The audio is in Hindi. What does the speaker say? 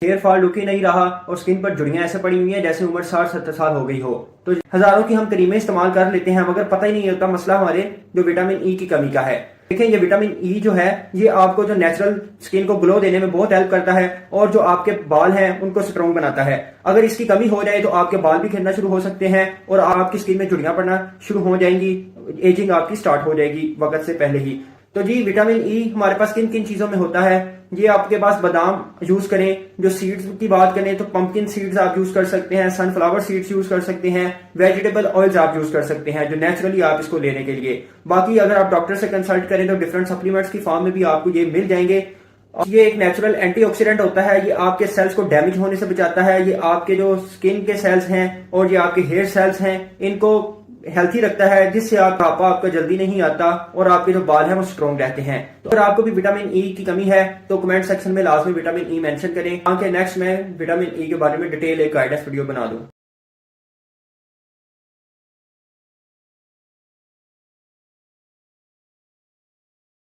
हेयर फॉल रुक ही नहीं रहा और स्किन पर झुर्रियां ऐसे पड़ी हुई हैं जैसे उम्र 60-70 साल हो गई हो। तो हजारों की हम क्रीमें इस्तेमाल कर लेते हैं मगर पता ही नहीं होता मसला हमारे जो विटामिन ई की कमी का है। देखें, ये विटामिन ई जो है ये आपको जो नेचुरल स्किन को ग्लो देने में बहुत हेल्प करता है और जो आपके बाल हैं उनको स्ट्रॉन्ग बनाता है। अगर इसकी कमी हो जाए तो आपके बाल भी गिरना शुरू हो सकते हैं और आपकी स्किन में झुर्रियां पड़ना शुरू हो जाएंगी, एजिंग आपकी स्टार्ट हो जाएगी वक्त से पहले ही। तो जी, विटामिन ई हमारे पास किन किन चीजों में होता है? ये आपके पास बादाम यूज करें, जो सीड्स की बात करें तो पंपकिन सीड्स आप यूज कर सकते हैं, सनफ्लावर सीड्स यूज कर सकते हैं, वेजिटेबल ऑयल्स आप यूज कर सकते हैं जो नेचुरली आप इसको लेने के लिए। बाकी अगर आप डॉक्टर से कंसल्ट करें तो डिफरेंट सप्लीमेंट्स की फॉर्म में भी आपको ये मिल जाएंगे। ये एक नेचुरल एंटीऑक्सीडेंट होता है, ये आपके सेल्स को डैमेज होने से बचाता है, ये आपके जो स्किन के सेल्स हैं और ये आपके हेयर सेल्स हैं इनको हेल्थी रखता है, जिससे आपका जल्दी नहीं आता और आपके जो बाल हैं वो स्ट्रॉन्ग रहते हैं। तो अगर आपको भी विटामिन ई की कमी है तो कमेंट सेक्शन में लाजमी विटामिन ई मेंशन करें ताकि नेक्स्ट मैं विटामिन ई के बारे में डिटेल एक गाइडेंस वीडियो बना दूं।